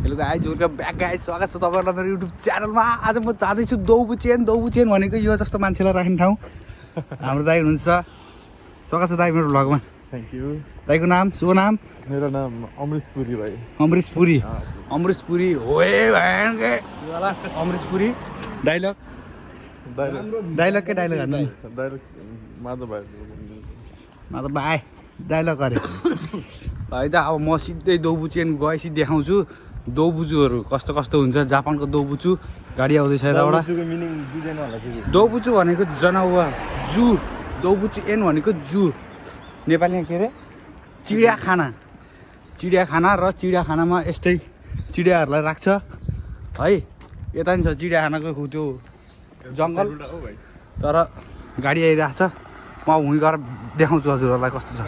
Hello guys, welcome back guys. स्वागत छ तपाईँहरूलाई मेरो युट्युब च्यानलमा। आज म जाँदैछु दौबु चेन भनेको यो जस्तो मान्छेलाई राख्ने ठाउँ। हाम्रो दाइ हुनुहुन्छ। स्वागत छ दाइ मेरो भ्लगमा। Thank you. दाइको नाम, शुभ नाम? मेरो नाम अमृश पुरी भाइ। अमृश पुरी। अमृश पुरी होए भयङ्के वाला अमृश पुरी। डायलग के डायलग हान्नु? डाइरेक्ट माधव भाइ। माधव भाइ डायलग गरे है त। अब म सिधै दौबु चेन गएपछि देखाउँछु दौबुचुहरू कस्तो कस्तो हुन्छ। जापानको दौबुचु गाडी आउँदैछ यताबाट। दौबुचु भनेको जनावर, जू। दौबुचु एन भनेको जू, नेपालीमा के अरे चिडियाखाना। चिडियाखाना र चिडियाखानामा यस्तै चिडियाहरूलाई राख्छ है। यता नि छ चिडियाखानाको त्यो जङ्गल, तर गाडी आइरहेको छ। म हुँ गएर देखाउँछु हजुरहरूलाई कस्तो छ।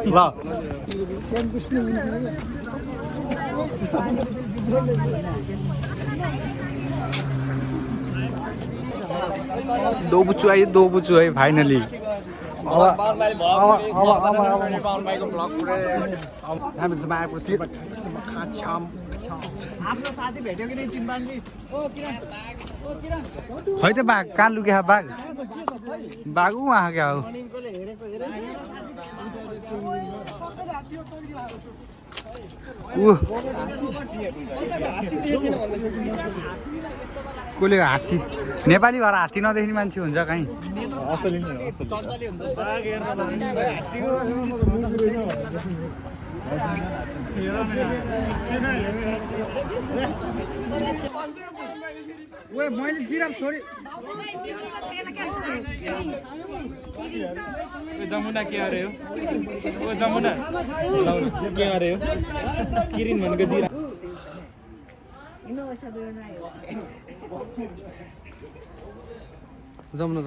ल दौबुचु आयो, दौबुचु है फाइनली। आफ्नो साथी भेट्यो कि नै चिम्पान्जी? खै त बाघ कहाँ लुक्या? बाघ बाघ उहाँ क्या हो? कसले हात्ती? नेपाली भएर हात्ती नदेख्ने मान्छे हुन्छ कहीँ? मैले जिराफ छोडी जमुना के अरे हो? ओ जमुना के अरे हो? किरिन भनेको जिराफ। जमुना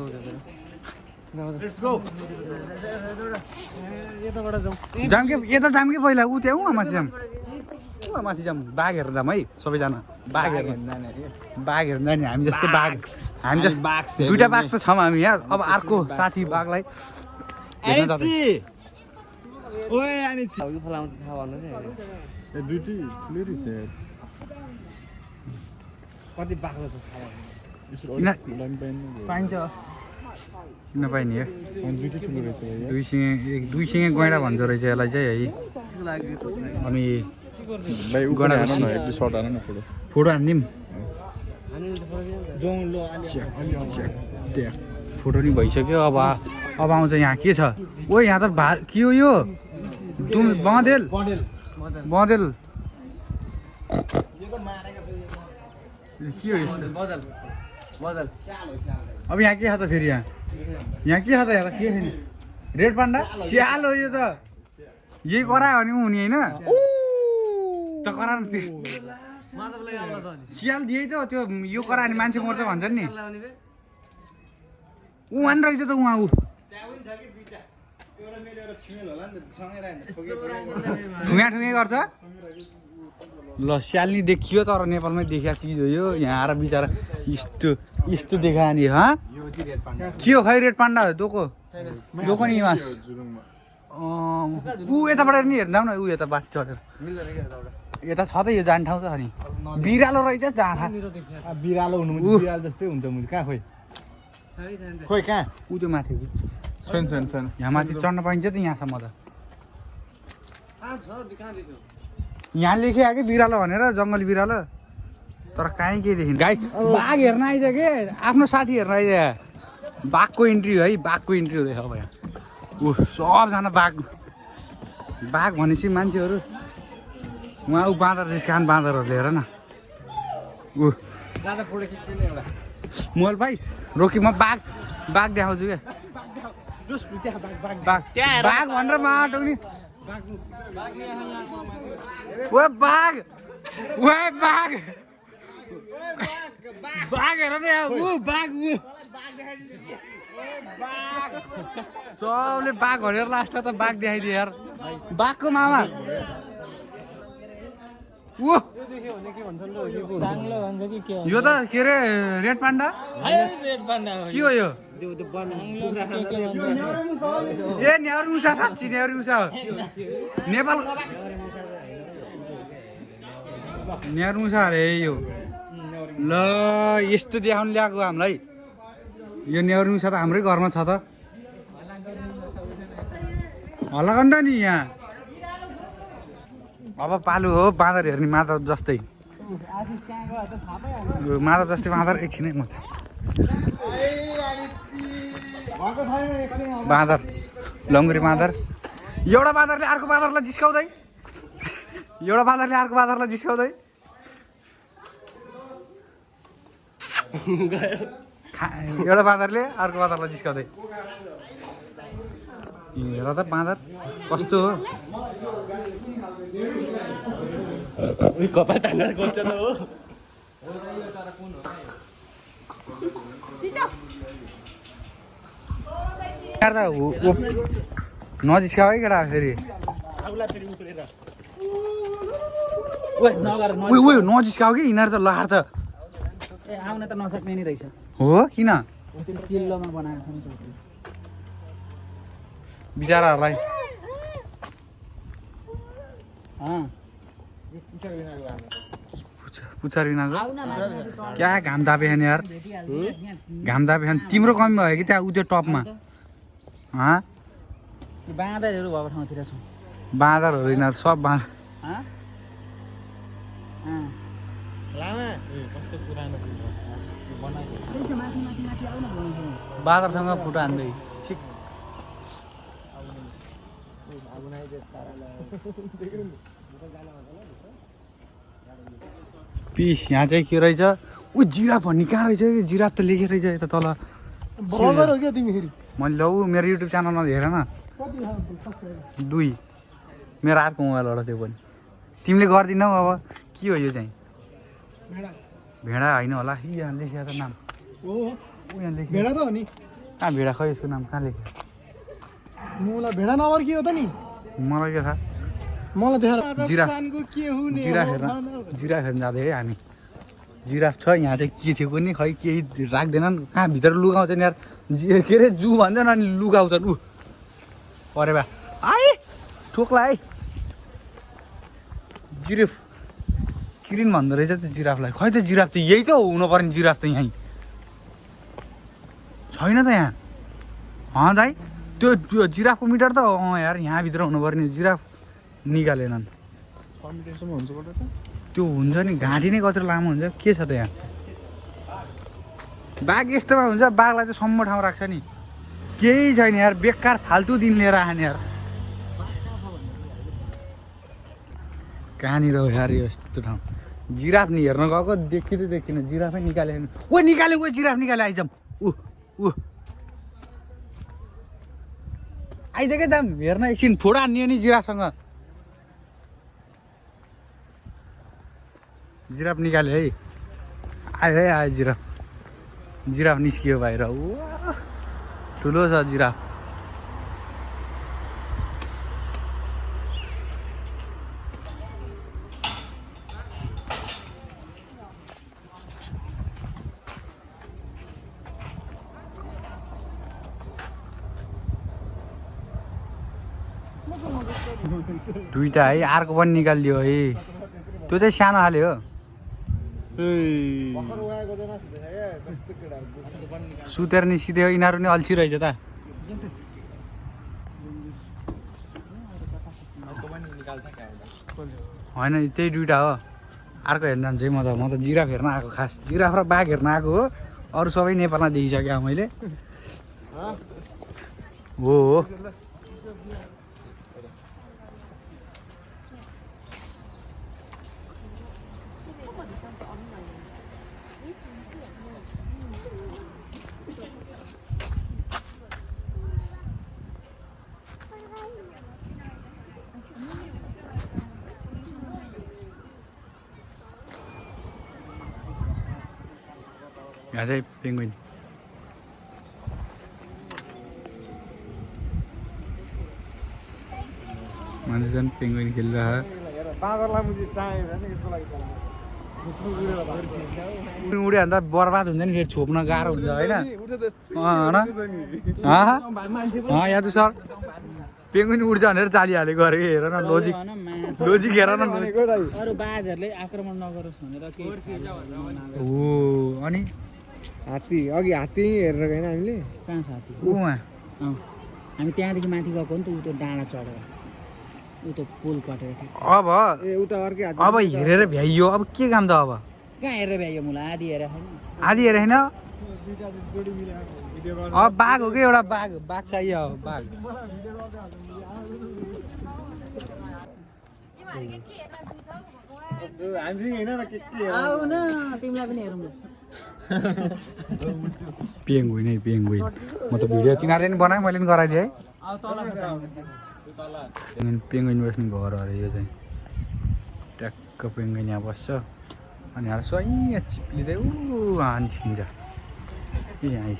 जाम के यता जाम कि पहिला ऊ त्यहाँ उहाँ माथि जाम, उहाँ माथि जाम। बाघ हेर्न जाम है सबैजना। बाघ हेर्न जाने हामी जस्तै बाघ। हामी जस्तो दुइटा बाघ त छौँ हामी यहाँ। अब अर्को साथी बाघलाई कति बाघलो छ पाइन्छ नपाइने है। दुई सिङे गैँडा भन्छ रहेछ यसलाई चाहिँ है। अनि फोटो हानिदिउँ। फोटो नि भइसक्यो। अब आउँछ यहाँ के छ? ओ यहाँ त के हो यो? बँदेल बँदेल के हो यस्तो? अब यहाँ के छ त फेरि? यहाँ के छ त? यहाँ के छैन? रेड पान्डा स्याल हो यो त। यही करायो भने हुने होइन त? करा स्याल दिए त त्यो यो करायो भने मान्छे मर्छ भन्छन् नि। उहाँ नि रहेछ त उहाँ। ऊ ठुङ्गा गर्छ। ल स्याल नि देखियो तर नेपालमै देखिया चिज हो यो। यहाँ आएर बिचरा यस्तो देखा नि। के हो खै? रेड पान्डा हो? दोको नि मास। ऊ यताबाट नि हेर्दा न। ऊ यता बासी चढेर यता छ त यो जाने ठाउँ त नि। बिरालो रहेछ जाँडा। बिरालो हुनु बिरालो जस्तै हुन्छ मुनि। कहाँ खोइ खोइ कहाँ? ऊ त्यो माथि छैन। यहाँ माथि चढ्न पाइन्छ त यहाँसम्म त? यहाँ लेखिया कि बिरालो भनेर, जङ्गली बिरालो। तर काहीँ केही देखिन। गाई बाघ हेर्न आइज के? आफ्नो साथी हेर्न आइज। बाघको इन्ट्री है, बाघको इन्ट्री हुँदैछ अब यहाँ। ऊ सबजना बाघ भनेपछि मान्छेहरू उहाँ ऊ बाँदर जिस्कान बाँदरहरूले हेर न। ऊ मोल पाइस रोकी म बाघ देखाउँछु क्या। बाघ भनेर माटो नि। बाघ हेर त यहाँ। ऊ बाघ सबले बाघ भनेर लास्टमा त बाघ देखाइदियो यार। बाघको मामा यो त के अरे रेड पान्डा के हो यो? ए न्याउरी मुसा साँच्ची न्याउरी मुसा हो नेपाल न्याउरी मुसा अरे यो ल यस्तो देखाउनु ल्याएको हामीलाई यो न्याउरी मुसा त हाम्रै घरमा छ त हल्ला गर्नु त नि यहाँ अब पालु हो बाँदर हेर्ने मादर जस्तै मादर जस्तै बाँदर एकछिनै म बाँदर लङ्गुरी बाँदर एउटा बाँदरले अर्को बाँदरलाई जिस्काउँदै एउटा बाँदरले अर्को बाँदरलाई जिस्काउँदै एउटा बाँदरले अर्को बाँदरलाई जिस्काउँदै हेर त बाँदर कस्तो हो कपाल तानेर गर्छ त हो यार त नजिस्काऊ है केटा फेरि उयो नजिस्काऊ कि यिनीहरू त लहार त ए आउन त नसक्ने नि रहेछ हो किन किल्लोमा बनाएको छ नि बिचराहरूलाई पुच्छर बिनाको क्या घाम तापे नि यार घाम तापे तिम्रो कमी भयो कि त्यहाँ उ त्यो टपमा बाँदरहरू भएको ठाउँतिर छ बाँदरहरू यिनीहरू सब बाँदरसँग फुटो हान्दै पिस यहाँ चाहिँ के रहेछ ऊ जिराफ भन्ने कहाँ रहेछ कि जिराफ त लेखेर रहेछ यता तल बराबर हो क्या तिमी फेरि मैले लौ मेरो युट्युब च्यानलमा हेर न 2 मेरो अर्को मोबाइलबाट त्यो पनि तिमीले गर्दिनौ अब के हो यो चाहिँ भेडा होइन होला यहाँ लेखेर त नाम यहाँ लेखे भेडा त हो नि कहाँ भेडा खै यसको नाम कहाँ लेख्यो मलाई भेडा नम्बर के हो त नि मलाई के थाहा मलाई देखाएर जिराफ के हुने जिराफ हेर्न जाँदै है हामी जिराफ छ यहाँ चाहिँ के थियो नि खै केही राख्दैनन् कहाँ भित्र लुगाउँछन् यार के अरे जू भन्छन् अनि लुगाउँछन् ऊ अरे बा आए ठोक्ला है जिराफ किरिन भन्दो रहेछ त्यो जिराफलाई खै त जिराफ त यही त हुनुपर्ने जिराफ त यहीँ छैन त यहाँ दाइ त्यो जिराफको मिटर त यार यहाँभित्र हुनुपर्ने जिराफ निकालेनन् त्यो हुन्छ नि घाँटी नै कत्रो लामो हुन्छ के छ त यहाँ बाघ यस्तोमा हुन्छ बाघलाई चाहिँ सम्म ठाउँ राख्छ नि केही छैन यार बेकार फाल्तु दिन लिएर आने यार कहाँनिर हो यार यस्तो ठाउँ जिराफ नि हेर्न गएको देखिन जिराफै निकाले जिराफ निकाले आइजम आइदिएकै दाम हेर्न एकछिन फोटो हान्ने नि जिराफसँग जिराफ निकाले है आयो जिराफ निस्कियो बाहिर ठुलो छ जिराफ दुईटा है अर्को पनि निकालिदियो है त्यो चाहिँ सानो खाले हो सुतेर निस्किदियो यिनीहरू नि अल्छी रहेछ त होइन त्यही दुईटा हो अर्को हेर्न जान्छु है म त जिराफ हेर्न आएको खास जिराफ र बाघ हेर्न आएको हो अरू सबै नेपालमा देखिसकेँ मैले हो यहाँ चाहिँ पेङ्गुइन मान्छे चाहिँ पेङ्गुइन खेलिरहेको उड्यो भने त बर्बाद हुन्छ नि फेरि छोप्न गाह्रो हुन्छ होइन यहाँ त सर पेङ्गुइन उड्छ भनेर चालिहालेको अरे हेर न लोजिक हेर न अरू बाजहरूले आक्रमण नगरोस् भनेर ओ अनि हात्ती अघि हात्ती हेरेर गएन हामीले कहाँ छ हात्ती उहाँ हामी त्यहाँदेखि माथि गएको नि त उ त्यो डाँडा चढेर उ त्यो पुल कटेर अब ए उता अर्कै हात्ती अब हेरेर भ्याइयो अब के काम त अब कहाँ हेरेर भ्यायो मुला आधी हेरेर छैन आधी हेरे होइन दुईटा जोडी मिलाएर भिडियो गर्दा अब बाघ हो कि एउटा बाघ चाहियो अब बाघ हामी हैन न के आऊ न तिमीलाई पनि हेरौँ पेङ्गुइन है पेङ्गुइन म त भिडियो तिनीहरूले नि बनाएँ मैले पनि गराइदिएँ है पेङ्गुइन बस्ने घर अरे यो चाहिँ ट्याक्क पेङ्गुइन यहाँ बस्छ अनि यहाँ यहाँ चिप्लिँदै ऊ निस्किन्छ ए यहाँ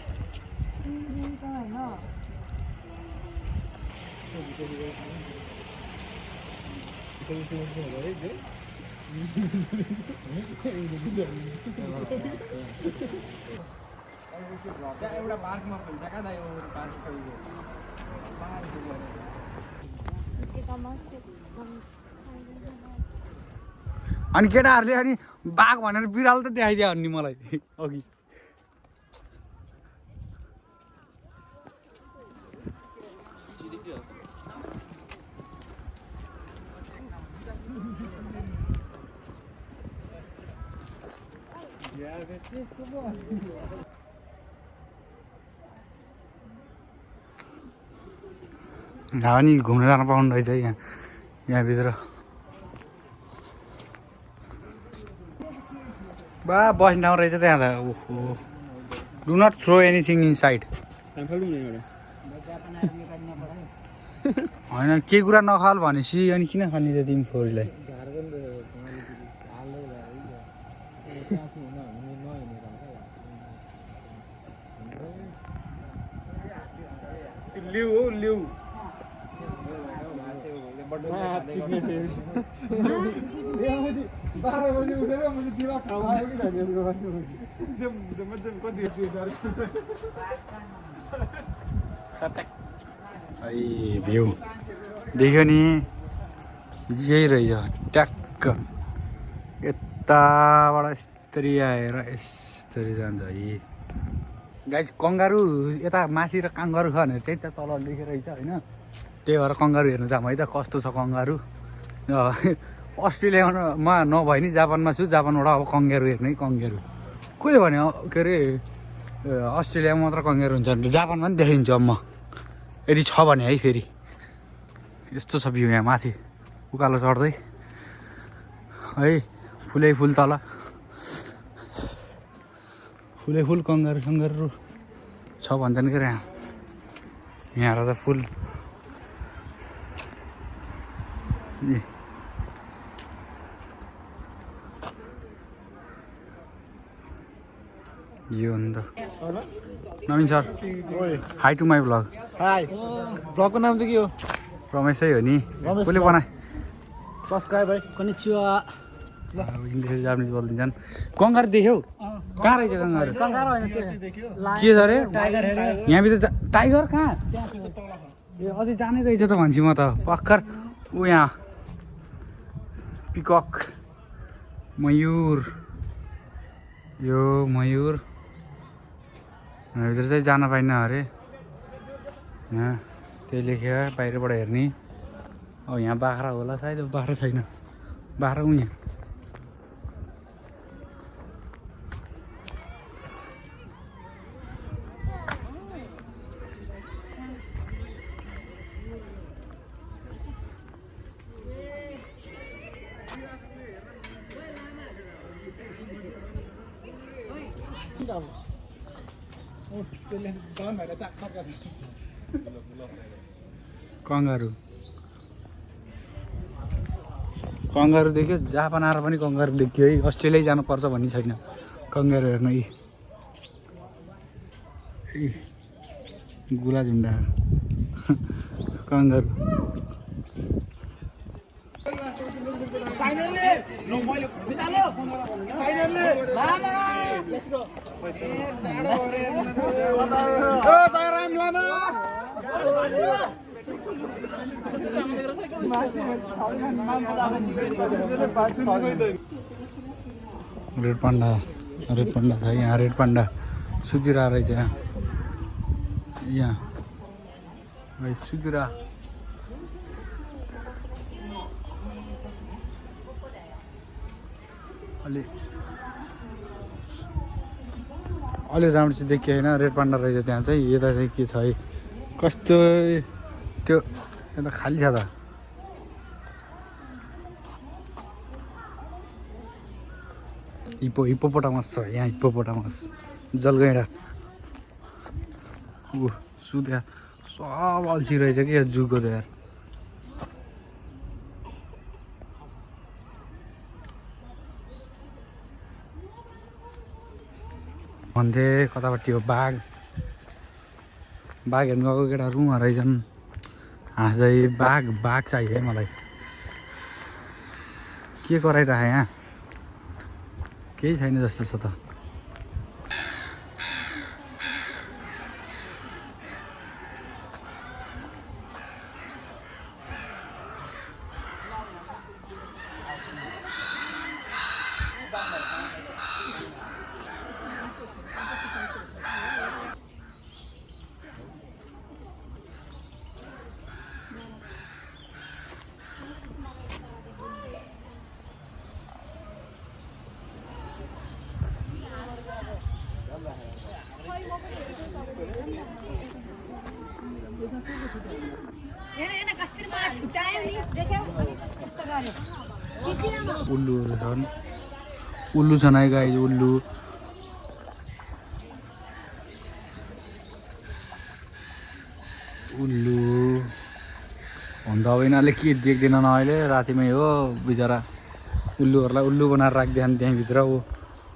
एउटा पार्कमा फुल्छ कहाँ दाइ पार्क अनि केटाहरूले अनि बाघ भनेर बिराल त देखाइदियो नि मलाई अघि नि घुम्न जान पाउनु रहेछ है यहाँभित्र बा बस्ने ठाउँ रहेछ त्यहाँ त ओहो do not throw anything inside होइन केही कुरा नखाल भनेपछि अनि किन खाने त तिमी छोरीलाई लिउ भ्यू देख्यो नि यही रहेछ ट्याक्क यताबाट यस्तरी आएर यस्तरी जान्छ है गाइस कङ्गारु यता माथि र काङ्गारु छ भनेर चाहिँ त्यहाँ तल लेखेर छ होइन त्यही भएर कङ्गारु हेर्नु जाऊँ है त कस्तो छ कङ्गारु अस्ट्रेलियामा नभए नि जापानमा छु जापानबाट अब कङ्गारु हेर्ने कङ्गारु कसले भन्यो के अरे अस्ट्रेलियामा मात्र कङ्गारु हुन्छ भने जापानमा पनि देखिन्छु अब म यदि छ भने है फेरि यस्तो छ भ्यू यहाँ माथि उकालो चढ्दै है फुलै फुल तल फुलै फुल कङ्गारु सङ्गारु छ भन्छन् के अरे यहाँ त फुल यो अन्त Naveen sir hi to my blog hi ब्लगको नाम चाहिँ के हो रमेशै हो नि कसले बनाए सब्सक्राइब है कनिचिवा इङ्ग्लिस जापानिज बोलिदिन्छन् कङ्गारु देख्यौ कहाँ रहेछ कङ्गारु के छ अरे यहाँभित्र टाइगर कहाँ ए अझै जानै रहेछ त भन्छु म त भर्खर ऊ यहाँ पिकक मयूर यो मयूर यहाँभित्र चाहिँ जान पाइन्न अरे यहाँ त्यही लेख्यो बाहिरबाट हेर्ने अब यहाँ बाख्रा होला सायद बाख्रा छैन बाख्रा ऊ यहाँ कङ्गारु कङ्गारु देख्यो जापान आएर पनि कङ्गारु देख्यो है अस्ट्रेलिया जानुपर्छ भन्ने छैन कङ्गारु हेर्न गुला झुन्डा कङ्गारु रेड पान्डा छ यहाँ। रेड पान्डा सुतिरहेको रहेछ यहाँ भाइ सुतिरा। अलि राम्रोसित देखियो होइन। रेड पान्डा रहेछ त्यहाँ चाहिँ। यता चाहिँ के छ है कस्तो त्यो यता खाली छ त। हिप्पोपोटामस छ यहाँ। हिप्पोपोटामस जलगैँडा ऊ सुत्या सब अल्छी रहेछ कि यो जूको त यार। भन्थे कतापट्टि हो बाघ हेर्नु गएको केटाहरू उहाँ रहेछन् हाँस्दै। बाघ चाहियो है मलाई। के गराइरह यहाँ केही छैन जस्तो छ त। उल्लुहरू छन्। उल्लु छन् है गाई। उल्लु भन्दा अब यिनीहरूले के देख्दैनन् अहिले रातिमै हो बिचरा। उल्लुहरूलाई उल्लु बनाएर राख्दैन त्यहाँभित्र।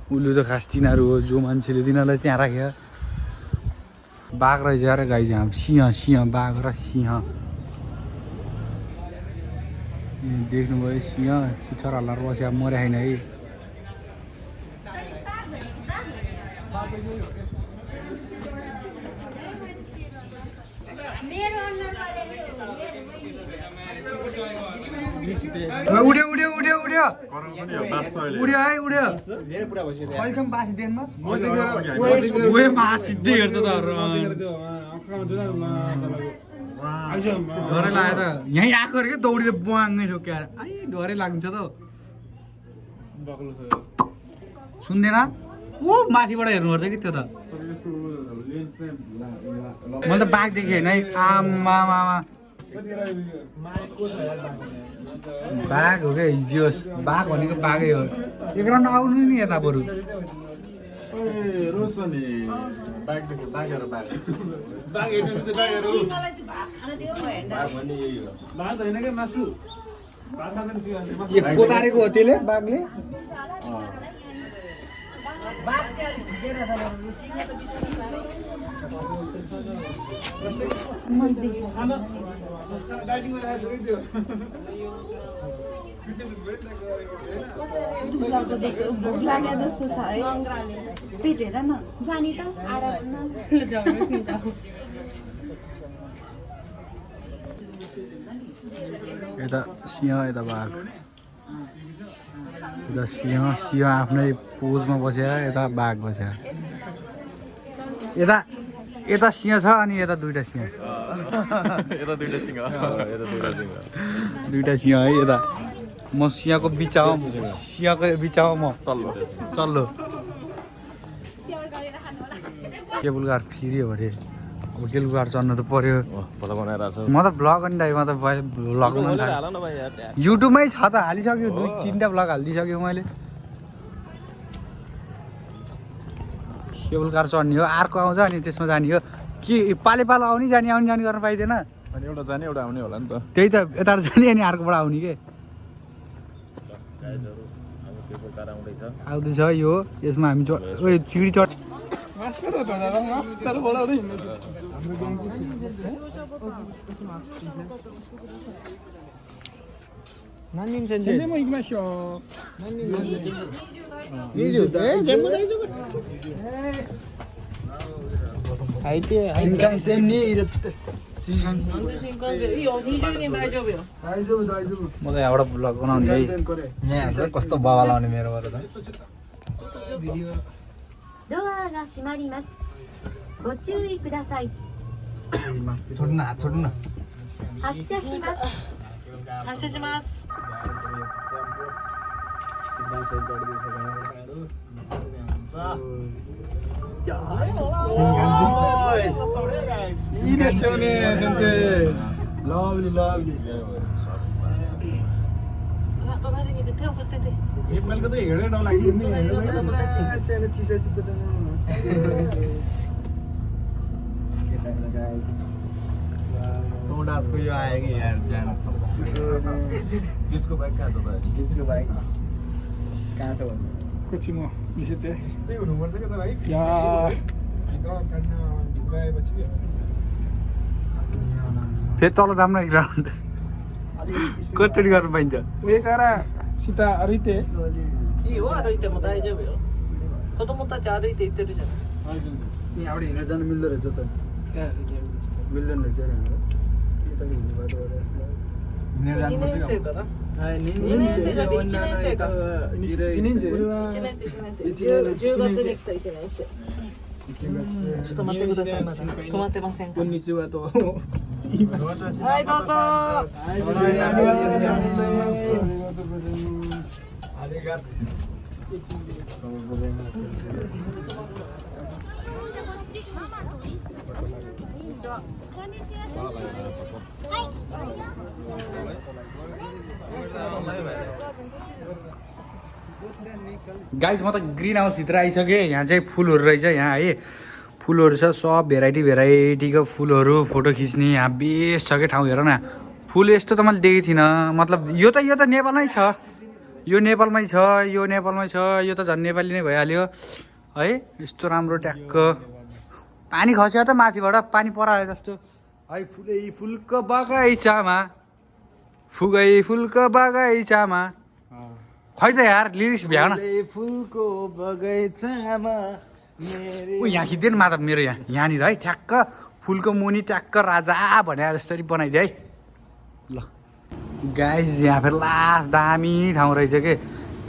उल्लु त खास तिनीहरू हो जो मान्छेले तिनीहरूलाई त्यहाँ राख्यो। बाघ रहेछ अरे गाई चाहिँ। सिंह बाघ र सिंह देख्नुभयो। सिंह पिछरहरूलाई बस्यो मर्या छैन है। उड्यो है उड्यो। अहिलेसम्म बासी देख्नु मासिँदै हेर्छ त। डरै लाग्यो त। यहीँ आएको अरे क्या दौडी त बुवाङ्गै ठोक्याएर। डरै लाग्छ त। सुन्दैन ऊ माथिबाट हेर्नुपर्छ कि त्यो त। मैले त बाघ देखेँ होइन है। आमा बाघ हो क्या हिजोस्। बाघ भनेको बाघै हो। एक राउन्ड आउनु नि यता बरु। कोतारेको हो त्यसले बाघले। भोक लाग्यो जस्तो छ है। पेट हेर न जानी त यता सिंह यता बाघ। यता सिंह आफ्नै पोजमा बसेर यता बाघ बसेर। यता सिंह छ अनि यता दुईटा सिंह। दुईटा सिंह है यता। म सिंहको बिचमा म चल्लो केबुल कार फिर्यो अरे। अब केबुल कार चढ्नु त पर्यो। म त भ्लग अनि दाइ म त भ्लग युट्युबमै छ त। हालिसक्यो 2-3टा भ्लग हालिदिइसक्यो मैले। केबुल कार चढ्ने हो। अर्को आउँछ अनि त्यसमा जाने हो कि पाले आउने जाने गर्न पाइँदैन। अनि एउटा जाने एउटा आउने होला नि त। त्यही त यताबाट जाने अनि अर्कोबाट आउने के आउँदैछ यो। यसमा हामी चिडी चढ 全然もう行きましょう。20代。全部大丈夫。入って新幹線に入れて。新幹線。なんで新幹線いいよ20人大丈夫よ大丈夫大丈夫。म त यहाँबाट भ्लग बनाउने है यहाँ कस्तो बाबा लाउने मेरोबाट त ドアが閉まります。ご注意ください。 छोड्नु न हात छोड्नु न 発車します。発車しますいいですよね先生。ラブリーラブリー。隣にいて手を振ってて नेपालको त हेरेर नलाग्यो नि सानो चिसा चिप्पो त तोडाजको यो आयो कि यार जान बिचको बाइक कहाँ छ त बिचको बाइक कहाँ छ भन्नु कुछि म बिसेते त्यही हुनुपर्छ के तर है या भित्र आएपछि फेरि तल जाऊँ न ग्राउन्ड कचोटि गर्नु पाइन्छ 上から下歩いて いいよ歩いても大丈夫よ子供たち歩いて行ってるじゃない यहाँबाट हिँडेर जानु मिल्दो रहेछ त मिल्दैन रहेछ यो त हिँड्ने बाटो2年生かな2年生じゃなくて1年生か1年生1年生10月に来た1年生ちょっと待ってくださいまだ止まってませんかこんにちはとはいどうぞありがとうございますありがとうございますगाइज म त ग्रिन हाउसभित्र आइसकेँ यहाँ चाहिँ फुलहरू रहेछ यहाँ है फुलहरू छ सब भेराइटीको फुलहरू फोटो खिच्ने यहाँ बेस्ट छ क्या ठाउँ हेर न फुल यस्तो त मैले देखेको थिइनँ मतलब यो त नेपालमै छ यो नेपालमै छ यो त झन् नेपाली नै भइहाल्यो है यस्तो राम्रो ट्याक्क पानी खस्यो त माथिबाट पानी परायो जस्तो है फुलै फुलको बगैँचामा फुगै फुलको बगैँचामा खै त यार लिरिक्स भ्याउ न फुलको बगैँचामा ऊ यहाँ खिच्दैन माधव मेरो यहाँनिर है ठ्याक्क फुलको मुनि ट्याक्क राजा भने जसरी बनाइदिए है ल गाइज यहाँ फेरि लास्ट दामी ठाउँ रहेछ के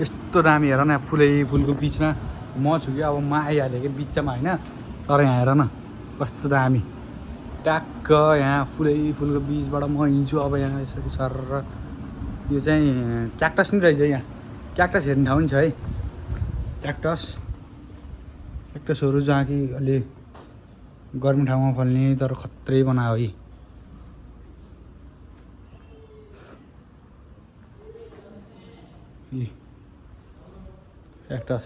यस्तो दामी हेर न फुलै फुलको बिचमा म छु कि अब म आइहालेँ कि बिचमा होइन तर यहाँ हेर न कस्तो दामी ट्याक्क यहाँ फुलै फुलको बिचबाट म हिँड्छु अब यहाँ यसरी सर यो चाहिँ क्याक्टस नि रहेछ यहाँ क्याक्टस हेर्ने ठाउँ नि छ है क्याक्टसहरू जहाँ कि अलि गर्मी ठाउँमा फल्ने तर खत्रै बनायो है क्याक्टस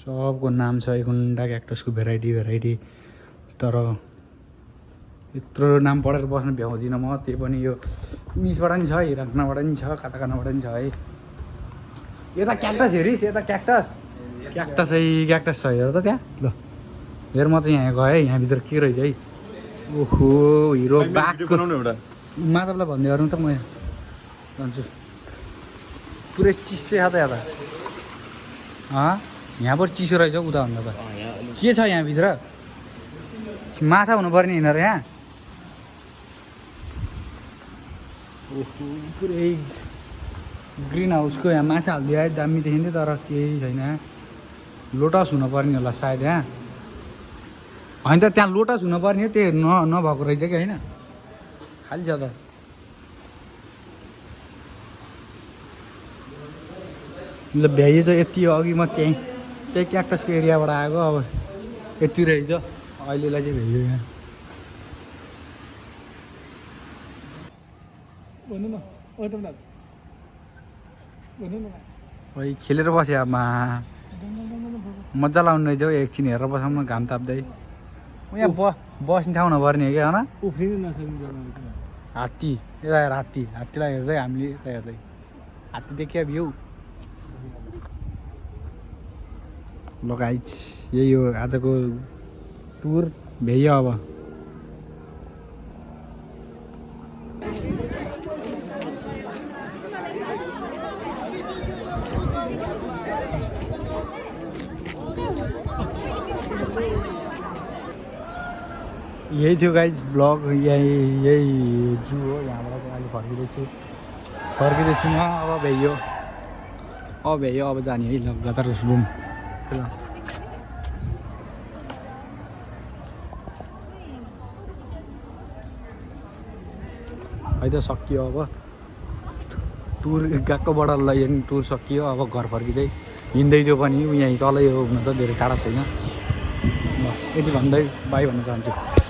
सबको नाम छ एकुन्डा क्याक्टसको भेराइटी तर यत्रो नाम पढेर बस्न भ्याउँदिनँ म त्यही पनि यो मिसबाट नि छ हिरानबाट नि छ कताबाट नि छ है यता क्याक्टस हेरिस् यता क्याक्टस है क्याक्टस छ हेर त त्यहाँ ल हेर म त यहाँ गएँ यहाँभित्र के रहेछ है ओहो हिरो बाघको बनाउनु एउटा माधवलाई भन्दै गरौँ त म भन्छु पुरै चिसो छ त यहाँबाट चिसो रहेछ उता भन्दा त के छ यहाँभित्र माछा हुनुपर्ने यिनीहरू यहाँ ओहो पुरै ग्रिन हाउसको यहाँ माछा हालिदियो है दामी देखिन्थ्यो तर केही छैन लोटस हुनुपर्ने होला सायद यहाँ होइन त त्यहाँ लोटस हुनुपर्ने त्यो नभएको रहेछ कि होइन खालि छ त ल भ्याइएछ यति अघि म त्यही क्याक्टसको एरियाबाट आएको अब यति रहेछ अहिलेलाई चाहिँ भ्याइयो यहाँ भन्नु न खै खेलेर बस्यो अब मजा लाउनु रहेछ हौ एकछिन हेरेर बसाउँ न घाम ताप्दै यहाँ बस्ने ठाउँ नपर्ने हो क्या होइन उफ्रिनु नसक्ने हात्ती यता हेर हात्तीलाई हेर्दै हामीले यता हेर्दै हात्ती देखियो भ्यू ल गाइज यही हो आजको टुर भ्याइयो अब यही थियो गाइज ब्लग यही जू हो यहाँबाट चाहिँ अहिले फर्किँदैछु म अब भ्याइयो अब जाने है लगातार रुम है त सकियो अब टुर गएको बडाललाई टुर सकियो अब घर फर्किँदै हिँड्दै थियो पनि यहीँ तलै हो हुन त धेरै टाढा छैन ल यति भन्दै बाई भन्न चाहन्छु।